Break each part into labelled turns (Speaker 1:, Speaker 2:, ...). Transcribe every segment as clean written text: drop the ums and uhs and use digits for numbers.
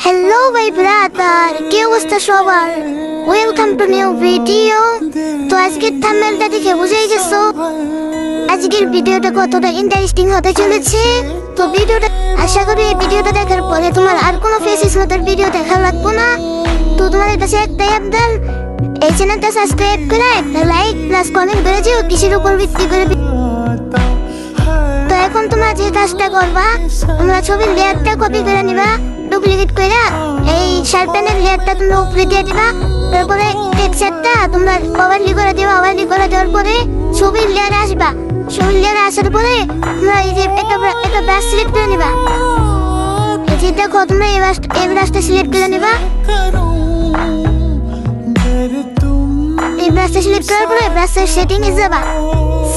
Speaker 1: Hello ভাই brother, কি অবস্থা সবার? Welcome to new video. তো আজকের থাম্বনেলটা দেখে বুঝেই গেছো আজকের ভিডিওটা কতটা ইন্টারেস্টিং হতে চলেছে। তো ভিডিওটা আশা করি এই ভিডিওটা দেখার পরে তোমার আর কোনো ফেস স্মুথের ভিডিও দেখা লাগবে না। তো তোমাদের কাছে একটাই আবদার, এই চ্যানেলটা সাবস্ক্রাইব করে লাইক প্লাস কমেন্ট করে দিও কিসের উপর ভিত্তি করে। তো এখন তোমরা যে কাজটা করবা, তোমরা ছবির লেয়ারটা কপি করে নিবা, ডুপ্লিকেট করে এই শার্পেনের লেয়ারটা তোমরা উপরে দিয়ে দিবা। তারপরে টেক্সচারটা তোমরা ওভারলি করে দিবা। ওভারলি করে দেওয়ার পরে ছবির লেয়ারে আসবা। ছবির লেয়ারে আসার পরে তোমরা এই যে একটা ব্রাশ সিলেক্ট করে নিবা। এই যে দেখো তোমরা এই ব্রাশটা সিলেক্ট করে নিবা। এই ব্রাশটা সিলেক্ট করার পরে ব্রাশের সেটিংয়ে যাবা।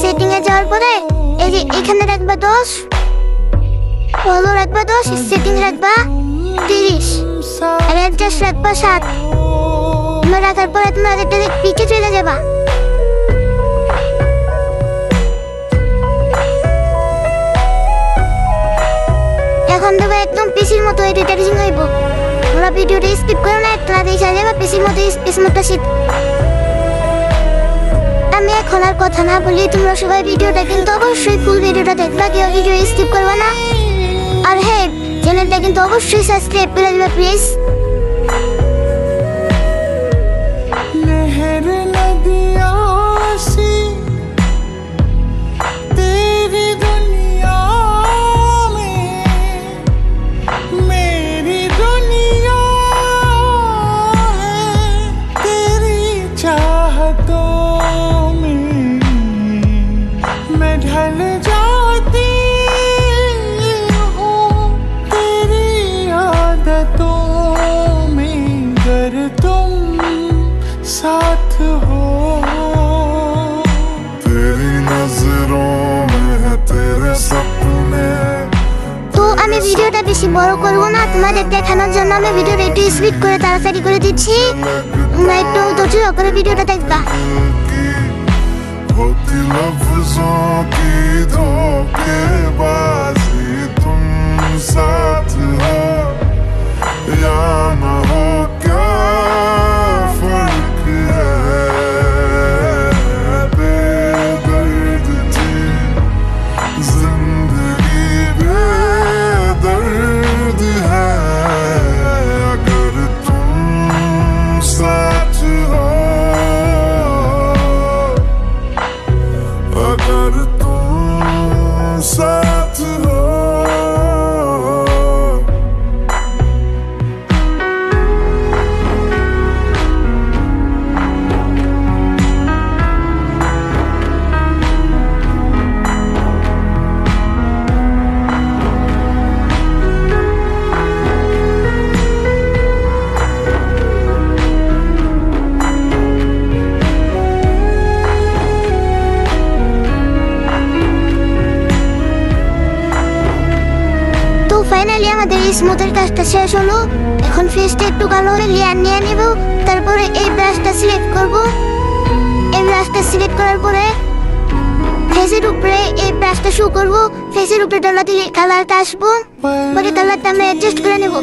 Speaker 1: সেটিংয়ে যাওয়ার পরে এই যে এখানে রাখবা 10, ফলো রাখবা 10, সেটিং রাখবা 30, আর অ্যাডজাস্ট রাখবা 7। তোমরা রাখার পরে তোমরা একটা পিকে চলে যাবা। এখন দেবা একদম পিসির মতো এডিটিং হইব। তোমরা ভিডিওটা স্কিপ করো না, তোমরা দেখে যাবা পিসির মতো স্মুথটা শীত। আমি এখন আর কথা না বলি, তোমরা সবাই ভিডিওটা কিন্তু অবশ্যই ফুল ভিডিওটা দেখবা, কেউ ভিডিও স্কিপ করবে না। আর হ্যাঁ, চ্যানেলটা কিন্তু অবশ্যই সাবস্ক্রাইব করে দিবা প্লিজ। আমি ভিডিওটা বেশি বড় করব না, তোমাদের দেখানোর জন্য আমি ভিডিওটা একটু স্পিড করে তাড়াতাড়ি করে দিচ্ছি। তোমরা একটু ধৈর্য করে ভিডিওটা দেখবা। ফাইনালি আমাদের এই স্মুথের কাজটা শেষ হলো। এখন ফেসটা একটু কালো হলে লেয়ার নিয়ে নেব। তারপরে এই ব্রাশটা সিলেক্ট করব। এই ব্রাশটা সিলেক্ট করার পরে ফেসের উপরে এই ব্রাশটা শো করব। ফেসের উপরে ডলা দিলে কালারটা আসবো। পরে কালারটা আমরা অ্যাডজাস্ট করে নেব।